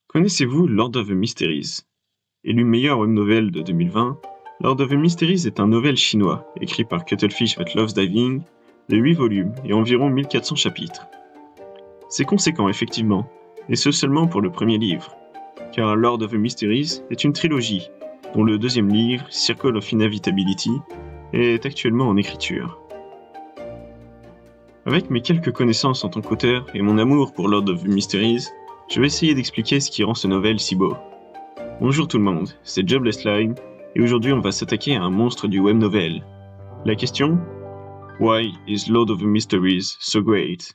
Connaissez-vous Lord of the Mysteries? Élu meilleure web novel de 2020, Lord of the Mysteries est un novel chinois, écrit par Cuttlefish That Loves Diving, de 8 volumes et environ 1400 chapitres. C'est conséquent effectivement, et ce seulement pour le premier livre, car Lord of the Mysteries est une trilogie, dont le deuxième livre, Circle of Inevitability, est actuellement en écriture. Avec mes quelques connaissances en tant qu'auteur et mon amour pour Lord of the Mysteries, je vais essayer d'expliquer ce qui rend ce novel si beau. Bonjour tout le monde, c'est Jobless Line, et aujourd'hui on va s'attaquer à un monstre du web novel. La question: Why is Lord of the Mysteries so great?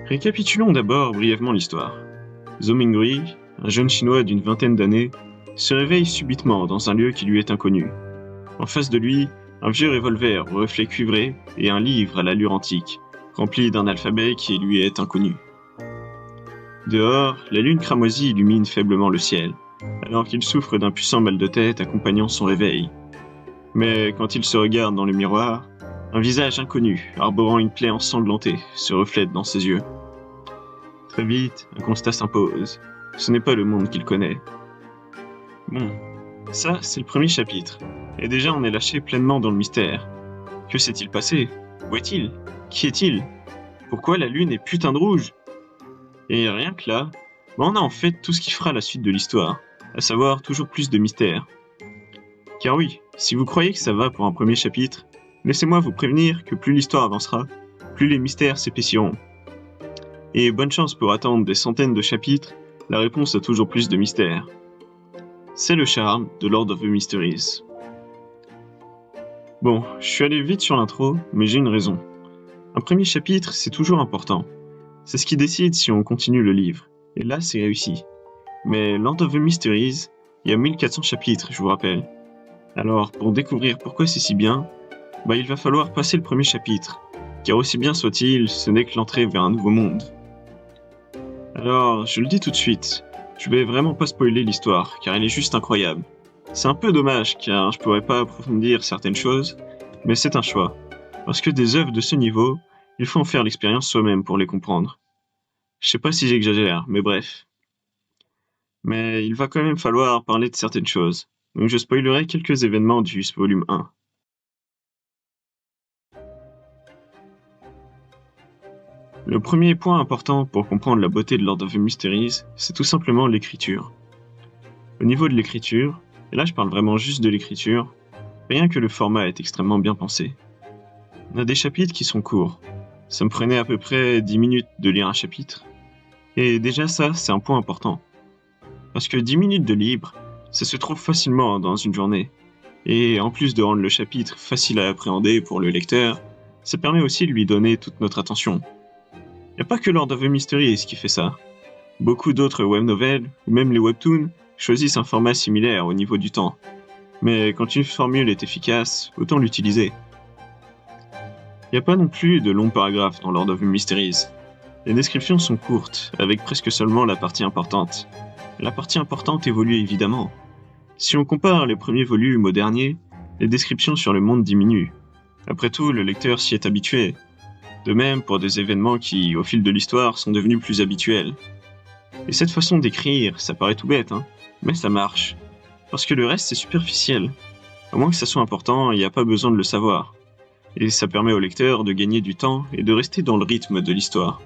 Récapitulons d'abord brièvement l'histoire. Zhou Minghui, un jeune chinois d'une vingtaine d'années, se réveille subitement dans un lieu qui lui est inconnu. En face de lui, un vieux revolver au reflet cuivré et un livre à l'allure antique, rempli d'un alphabet qui lui est inconnu. Dehors, la lune cramoisie illumine faiblement le ciel, alors qu'il souffre d'un puissant mal de tête accompagnant son réveil. Mais quand il se regarde dans le miroir, un visage inconnu, arborant une plaie ensanglantée, se reflète dans ses yeux. Très vite, un constat s'impose. Ce n'est pas le monde qu'il connaît. Bon, ça, c'est le premier chapitre. Et déjà, on est lâché pleinement dans le mystère. Que s'est-il passé? Où est-il? Qui est-il? Pourquoi la lune est putain de rouge? Et rien que là, on a en fait tout ce qui fera la suite de l'histoire, à savoir toujours plus de mystère. Car oui, si vous croyez que ça va pour un premier chapitre, laissez-moi vous prévenir que plus l'histoire avancera, plus les mystères s'épaissiront. Et bonne chance pour attendre des centaines de chapitres, la réponse a toujours plus de mystères. C'est le charme de Lord of the Mysteries. Bon, je suis allé vite sur l'intro, mais j'ai une raison. Un premier chapitre, c'est toujours important. C'est ce qui décide si on continue le livre. Et là, c'est réussi. Mais Lord of the Mysteries, il y a 1400 chapitres, je vous rappelle. Alors, pour découvrir pourquoi c'est si bien, il va falloir passer le premier chapitre. Car aussi bien soit-il, ce n'est que l'entrée vers un nouveau monde. Alors, je le dis tout de suite, je vais vraiment pas spoiler l'histoire, car elle est juste incroyable. C'est un peu dommage, car je pourrais pas approfondir certaines choses, mais c'est un choix. Parce que des œuvres de ce niveau, il faut en faire l'expérience soi-même pour les comprendre. Je sais pas si j'exagère, mais bref. Mais il va quand même falloir parler de certaines choses, donc je spoilerai quelques événements du volume 1. Le premier point important pour comprendre la beauté de Lord of the Mysteries, c'est tout simplement l'écriture. Au niveau de l'écriture, et là je parle vraiment juste de l'écriture, rien que le format est extrêmement bien pensé. On a des chapitres qui sont courts. Ça me prenait à peu près 10 minutes de lire un chapitre. Et déjà ça, c'est un point important. Parce que 10 minutes de libre, ça se trouve facilement dans une journée. Et en plus de rendre le chapitre facile à appréhender pour le lecteur, ça permet aussi de lui donner toute notre attention. Y a pas que Lord of the Mysteries qui fait ça. Beaucoup d'autres web novels, ou même les webtoons, choisissent un format similaire au niveau du temps. Mais quand une formule est efficace, autant l'utiliser. Y a pas non plus de longs paragraphes dans Lord of the Mysteries. Les descriptions sont courtes, avec presque seulement la partie importante. La partie importante évolue évidemment. Si on compare les premiers volumes aux derniers, les descriptions sur le monde diminuent. Après tout, le lecteur s'y est habitué. De même pour des événements qui, au fil de l'histoire, sont devenus plus habituels. Et cette façon d'écrire, ça paraît tout bête, mais ça marche. Parce que le reste, c'est superficiel. À moins que ça soit important, il n'y a pas besoin de le savoir. Et ça permet au lecteur de gagner du temps et de rester dans le rythme de l'histoire.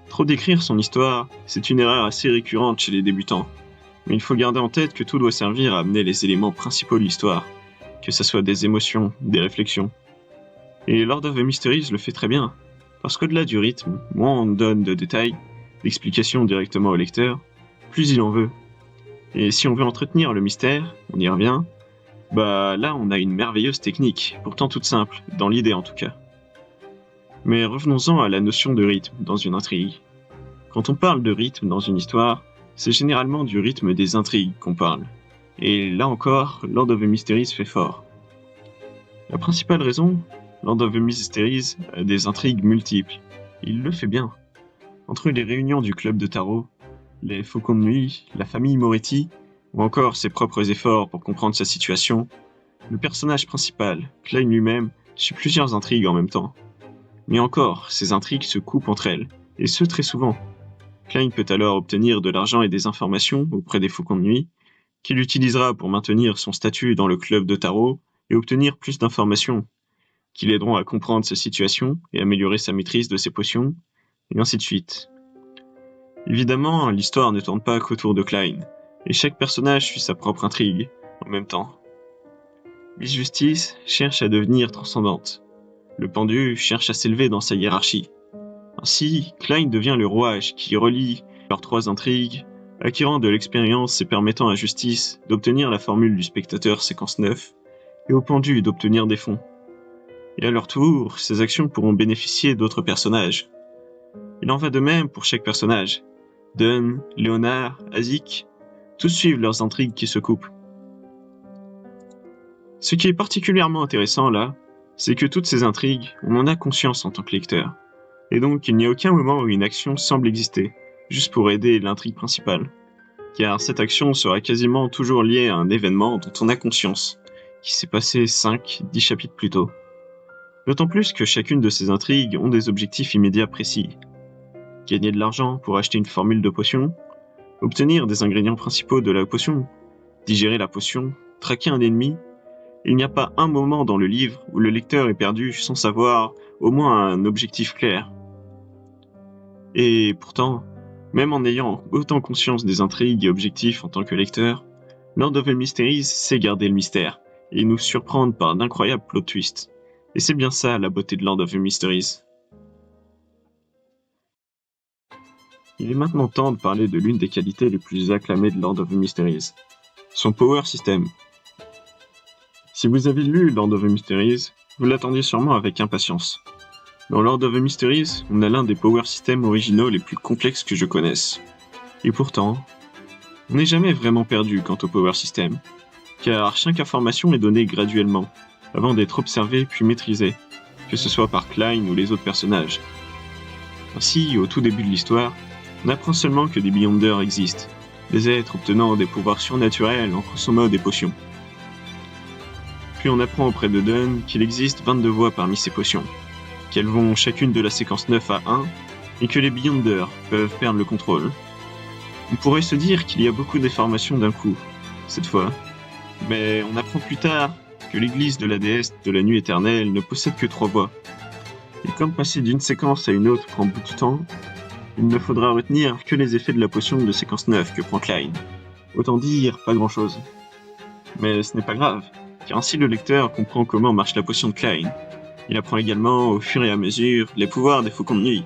Trop décrire son histoire, c'est une erreur assez récurrente chez les débutants. Mais il faut garder en tête que tout doit servir à amener les éléments principaux de l'histoire, que ce soit des émotions, des réflexions. Et Lord of the Mysteries le fait très bien, parce qu'au-delà du rythme, moins on donne de détails, d'explications directement au lecteur, plus il en veut. Et si on veut entretenir le mystère, on y revient, là on a une merveilleuse technique, pourtant toute simple, dans l'idée en tout cas. Mais revenons-en à la notion de rythme dans une intrigue. Quand on parle de rythme dans une histoire, c'est généralement du rythme des intrigues qu'on parle. Et là encore, Lord of the Mysteries fait fort. La principale raison, Lord of the Mysteries a des intrigues multiples. Il le fait bien. Entre les réunions du club de tarot, les faucons de nuit, la famille Moretti, ou encore ses propres efforts pour comprendre sa situation, le personnage principal, Klein lui-même, suit plusieurs intrigues en même temps. Mais encore, ces intrigues se coupent entre elles, et ce très souvent. Klein peut alors obtenir de l'argent et des informations auprès des Faucons de Nuit, qu'il utilisera pour maintenir son statut dans le club de tarot et obtenir plus d'informations, qui l'aideront à comprendre sa situation et améliorer sa maîtrise de ses potions, et ainsi de suite. Évidemment, l'histoire ne tourne pas qu'autour de Klein, et chaque personnage suit sa propre intrigue, en même temps. Miss Justice cherche à devenir transcendante. Le pendu cherche à s'élever dans sa hiérarchie. Ainsi, Klein devient le rouage qui relie leurs trois intrigues, acquérant de l'expérience et permettant à Justice d'obtenir la formule du spectateur séquence 9, et au pendu d'obtenir des fonds. Et à leur tour, ces actions pourront bénéficier d'autres personnages. Il en va de même pour chaque personnage. Dunn, Léonard, Azik, tous suivent leurs intrigues qui se coupent. Ce qui est particulièrement intéressant là, c'est que toutes ces intrigues, on en a conscience en tant que lecteur. Et donc il n'y a aucun moment où une action semble exister, juste pour aider l'intrigue principale. Car cette action sera quasiment toujours liée à un événement dont on a conscience, qui s'est passé 5-10 chapitres plus tôt. D'autant plus que chacune de ces intrigues ont des objectifs immédiats précis. Gagner de l'argent pour acheter une formule de potion, obtenir des ingrédients principaux de la potion, digérer la potion, traquer un ennemi. Il n'y a pas un moment dans le livre où le lecteur est perdu sans savoir au moins un objectif clair. Et pourtant, même en ayant autant conscience des intrigues et objectifs en tant que lecteur, Lord of the Mysteries sait garder le mystère et nous surprendre par d'incroyables plot twists. Et c'est bien ça la beauté de Lord of the Mysteries. Il est maintenant temps de parler de l'une des qualités les plus acclamées de Lord of the Mysteries, son power system. Si vous avez lu Lord of the Mysteries, vous l'attendiez sûrement avec impatience. Dans Lord of the Mysteries, on a l'un des power systems originaux les plus complexes que je connaisse. Et pourtant, on n'est jamais vraiment perdu quant au power system, car chaque information est donnée graduellement, avant d'être observée puis maîtrisée, que ce soit par Klein ou les autres personnages. Ainsi, au tout début de l'histoire, on apprend seulement que des Beyonders existent, des êtres obtenant des pouvoirs surnaturels en consommant des potions. Puis on apprend auprès de Dunn qu'il existe 22 voies parmi ces potions, qu'elles vont chacune de la séquence 9 à 1, et que les Beyonders peuvent perdre le contrôle. On pourrait se dire qu'il y a beaucoup d'informations d'un coup, cette fois, mais on apprend plus tard que l'église de la déesse de la nuit éternelle ne possède que 3 voies. Et comme passer d'une séquence à une autre prend beaucoup de temps, il ne faudra retenir que les effets de la potion de séquence 9 que prend Klein. Autant dire, pas grand chose. Mais ce n'est pas grave, car ainsi le lecteur comprend comment marche la potion de Klein. Il apprend également, au fur et à mesure, les pouvoirs des Faucons de Nuit,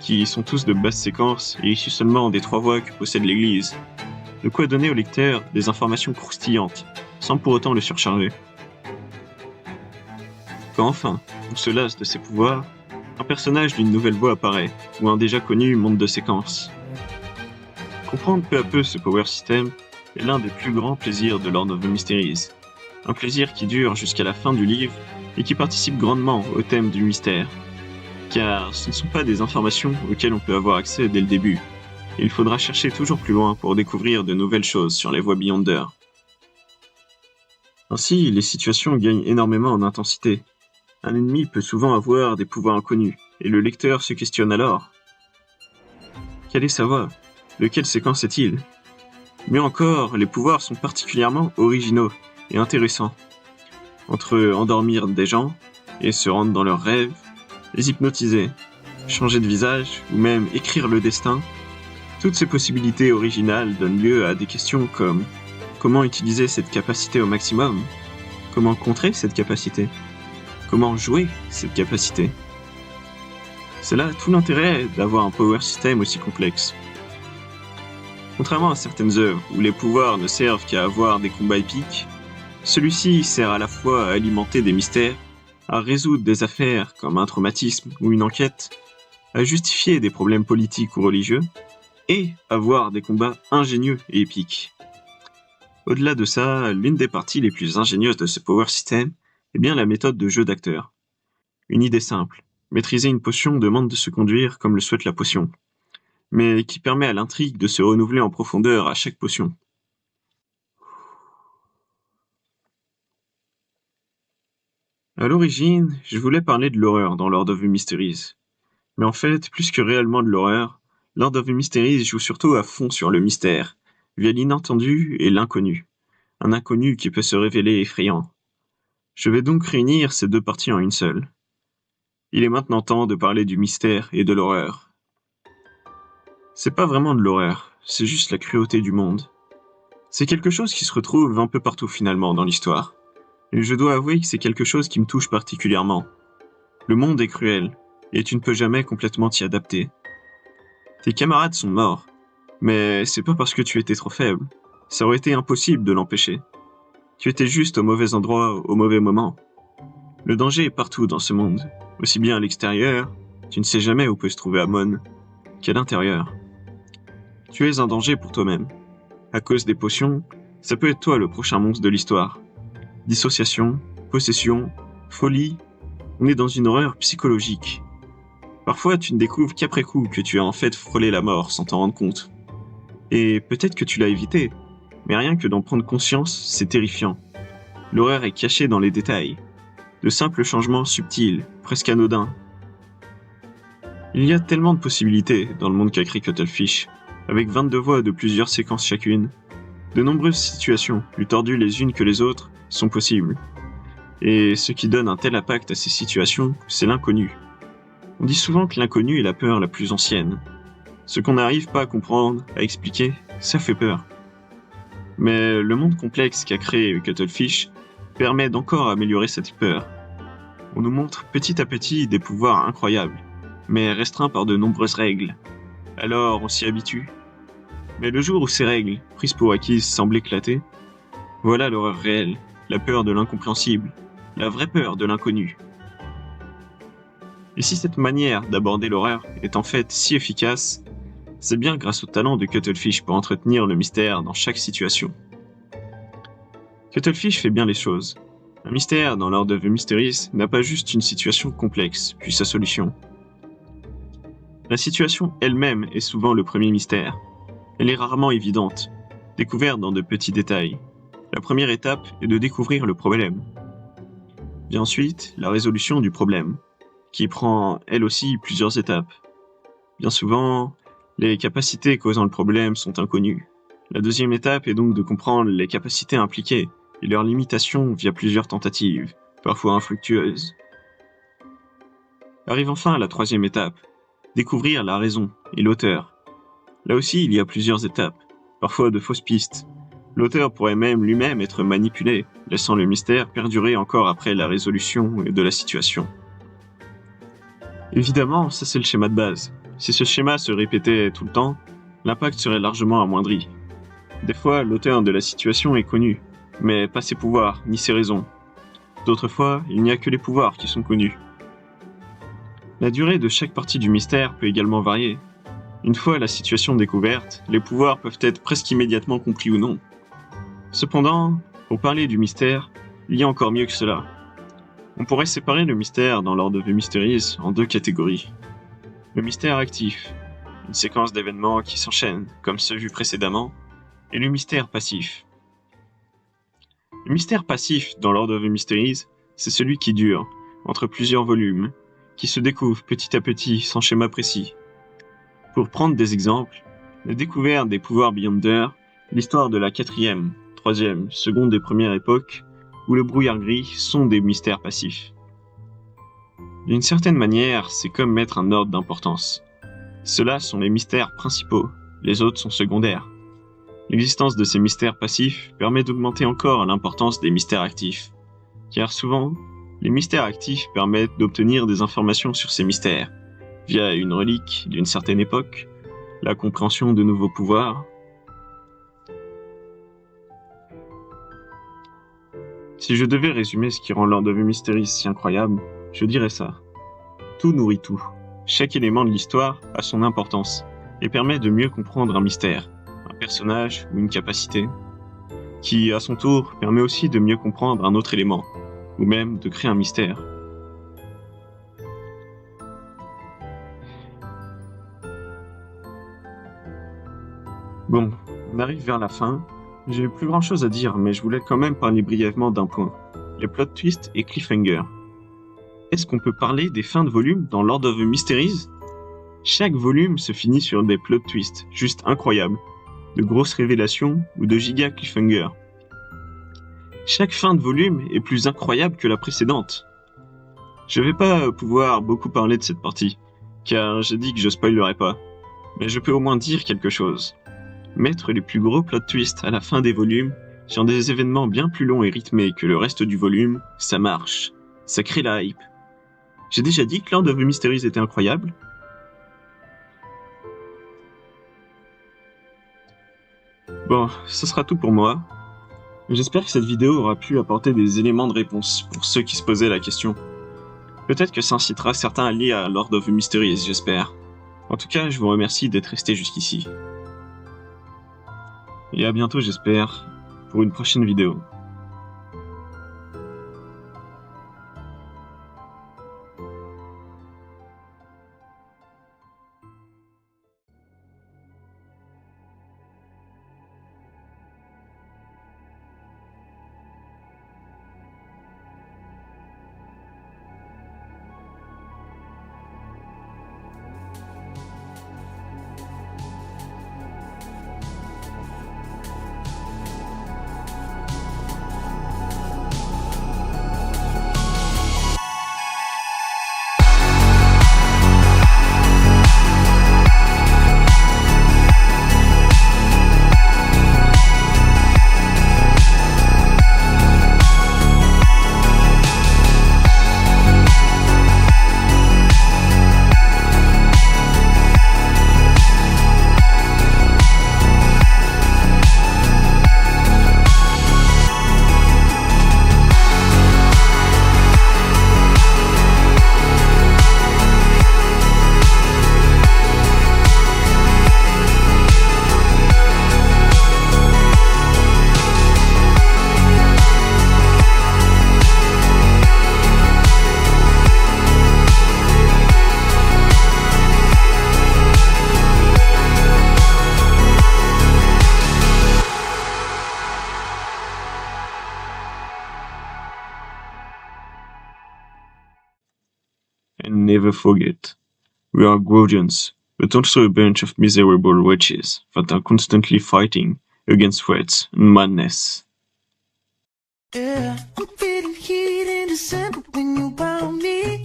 qui sont tous de basse séquence et issus seulement des 3 voies que possède l'église. De quoi donner au lecteur des informations croustillantes, sans pour autant le surcharger. Quand enfin, on se lasse de ses pouvoirs, un personnage d'une nouvelle voie apparaît, ou un déjà connu monte de séquence. Comprendre peu à peu ce power system est l'un des plus grands plaisirs de Lord of the Mysteries. Un plaisir qui dure jusqu'à la fin du livre et qui participe grandement au thème du mystère. Car ce ne sont pas des informations auxquelles on peut avoir accès dès le début. Il faudra chercher toujours plus loin pour découvrir de nouvelles choses sur les voies Beyonder. Ainsi, les situations gagnent énormément en intensité. Un ennemi peut souvent avoir des pouvoirs inconnus, et le lecteur se questionne alors. Quelle est sa voie? De quelle séquence est-il? Mieux encore, les pouvoirs sont particulièrement originaux et intéressants. Entre endormir des gens et se rendre dans leurs rêves, les hypnotiser, changer de visage ou même écrire le destin, toutes ces possibilités originales donnent lieu à des questions comme comment utiliser cette capacité au maximum? Comment contrer cette capacité? Comment jouer cette capacité? C'est là tout l'intérêt d'avoir un power system aussi complexe. Contrairement à certaines œuvres où les pouvoirs ne servent qu'à avoir des combats épiques, celui-ci sert à la fois à alimenter des mystères, à résoudre des affaires comme un traumatisme ou une enquête, à justifier des problèmes politiques ou religieux, et à avoir des combats ingénieux et épiques. Au-delà de ça, l'une des parties les plus ingénieuses de ce power system est bien la méthode de jeu d'acteur. Une idée simple, maîtriser une potion demande de se conduire comme le souhaite la potion, mais qui permet à l'intrigue de se renouveler en profondeur à chaque potion. À l'origine, je voulais parler de l'horreur dans Lord of the Mysteries, Mais en fait, plus que réellement de l'horreur, Lord of the Mysteries joue surtout à fond sur le mystère, via l'inattendu et l'inconnu. Un inconnu qui peut se révéler effrayant. Je vais donc réunir ces deux parties en une seule. Il est maintenant temps de parler du mystère et de l'horreur. C'est pas vraiment de l'horreur, c'est juste la cruauté du monde. C'est quelque chose qui se retrouve un peu partout finalement dans l'histoire. Et je dois avouer que c'est quelque chose qui me touche particulièrement. Le monde est cruel, et tu ne peux jamais complètement t'y adapter. Tes camarades sont morts, mais c'est pas parce que tu étais trop faible. Ça aurait été impossible de l'empêcher. Tu étais juste au mauvais endroit, au mauvais moment. Le danger est partout dans ce monde, aussi bien à l'extérieur, tu ne sais jamais où peut se trouver Amon, qu'à l'intérieur. Tu es un danger pour toi-même. À cause des potions, ça peut être toi le prochain monstre de l'histoire. Dissociation, possession, folie, on est dans une horreur psychologique. Parfois, tu ne découvres qu'après coup que tu as en fait frôlé la mort sans t'en rendre compte. Et peut-être que tu l'as évité, mais rien que d'en prendre conscience, c'est terrifiant. L'horreur est cachée dans les détails. De simples changements subtils, presque anodins. Il y a tellement de possibilités dans le monde qu'a créé Cuttlefish, avec 22 voix de plusieurs séquences chacune. De nombreuses situations, plus tordues les unes que les autres, sont possibles. Et ce qui donne un tel impact à ces situations, c'est l'inconnu. On dit souvent que l'inconnu est la peur la plus ancienne. Ce qu'on n'arrive pas à comprendre, à expliquer, ça fait peur. Mais le monde complexe qu'a créé Cuttlefish permet d'encore améliorer cette peur. On nous montre petit à petit des pouvoirs incroyables, mais restreints par de nombreuses règles. Alors on s'y habitue. Mais le jour où ces règles, prises pour acquises, semblent éclater, voilà l'horreur réelle, la peur de l'incompréhensible, la vraie peur de l'inconnu. Et si cette manière d'aborder l'horreur est en fait si efficace, c'est bien grâce au talent de Cuttlefish pour entretenir le mystère dans chaque situation. Cuttlefish fait bien les choses. Un mystère dans Lord of the Mysteries n'a pas juste une situation complexe, puis sa solution. La situation elle-même est souvent le premier mystère. Elle est rarement évidente, découverte dans de petits détails. La première étape est de découvrir le problème. Vient ensuite la résolution du problème, qui prend elle aussi plusieurs étapes. Bien souvent, les capacités causant le problème sont inconnues. La deuxième étape est donc de comprendre les capacités impliquées et leurs limitations via plusieurs tentatives, parfois infructueuses. Arrive enfin la troisième étape, découvrir la raison et l'auteur. Là aussi, il y a plusieurs étapes, parfois de fausses pistes. L'auteur pourrait même lui-même être manipulé, laissant le mystère perdurer encore après la résolution de la situation. Évidemment, ça c'est le schéma de base. Si ce schéma se répétait tout le temps, l'impact serait largement amoindri. Des fois, l'auteur de la situation est connu, mais pas ses pouvoirs, ni ses raisons. D'autres fois, il n'y a que les pouvoirs qui sont connus. La durée de chaque partie du mystère peut également varier. Une fois la situation découverte, les pouvoirs peuvent être presque immédiatement compris ou non. Cependant, pour parler du mystère, il y a encore mieux que cela. On pourrait séparer le mystère dans Lord of the Mysteries en deux catégories. Le mystère actif, une séquence d'événements qui s'enchaînent, comme ceux vus précédemment, et le mystère passif. Le mystère passif dans Lord of the Mysteries, c'est celui qui dure, entre plusieurs volumes, qui se découvre petit à petit sans schéma précis. Pour prendre des exemples, la découverte des pouvoirs Beyonder, l'histoire de la 4e, 3e, seconde et première époque, ou le brouillard gris sont des mystères passifs. D'une certaine manière, c'est comme mettre un ordre d'importance. Ceux-là sont les mystères principaux, les autres sont secondaires. L'existence de ces mystères passifs permet d'augmenter encore l'importance des mystères actifs, car souvent, les mystères actifs permettent d'obtenir des informations sur ces mystères, via une relique d'une certaine époque, la compréhension de nouveaux pouvoirs. Si je devais résumer ce qui rend Lord of the Mysteries si incroyable, je dirais ça. Tout nourrit tout. Chaque élément de l'histoire a son importance et permet de mieux comprendre un mystère, un personnage ou une capacité, qui, à son tour, permet aussi de mieux comprendre un autre élément, ou même de créer un mystère. Bon, on arrive vers la fin. J'ai plus grand chose à dire, mais je voulais quand même parler brièvement d'un point. Les plot twists et cliffhanger. Est-ce qu'on peut parler des fins de volume dans Lord of the Mysteries ? Chaque volume se finit sur des plot twists juste incroyables, de grosses révélations ou de giga cliffhangers. Chaque fin de volume est plus incroyable que la précédente. Je vais pas pouvoir beaucoup parler de cette partie, car j'ai dit que je spoilerai pas, mais je peux au moins dire quelque chose. Mettre les plus gros plot twists à la fin des volumes, sur des événements bien plus longs et rythmés que le reste du volume, ça marche. Ça crée la hype. J'ai déjà dit que Lord of the Mysteries était incroyable. Bon, ce sera tout pour moi. J'espère que cette vidéo aura pu apporter des éléments de réponse pour ceux qui se posaient la question. Peut-être que ça incitera certains à lire Lord of the Mysteries, j'espère. En tout cas, je vous remercie d'être resté jusqu'ici. Et à bientôt, j'espère, pour une prochaine vidéo. And never forget, we are Guardians, but also a bunch of miserable witches that are constantly fighting against threats and madness. Yeah, I'm feeling heat in December when you found me.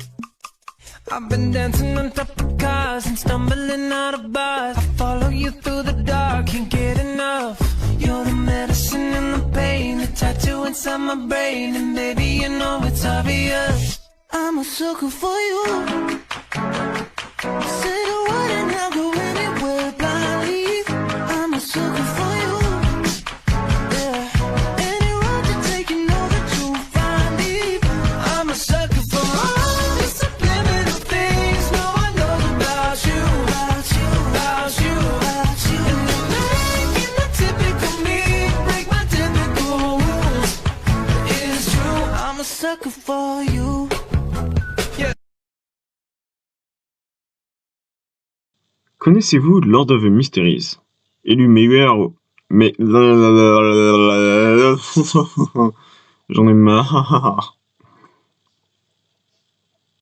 I've been dancing on top of cars and stumbling out of bars. I follow you through the dark, can't get enough. You're the medicine and the pain, the tattoo inside my brain. And baby, you know it's obvious, I'm a sucker for you. Say the word and I'll go anywhere blindly. I'm a sucker for you. Yeah, any road you take, you know that you'll find me. I'm a sucker for all the subliminal things no one knows about you, about you, about you, about you. And you're making the typical me break my typical rules. It's true, I'm a sucker for you. Connaissez-vous Lord of the Mysteries? Élu meilleur... Mais... J'en ai marre.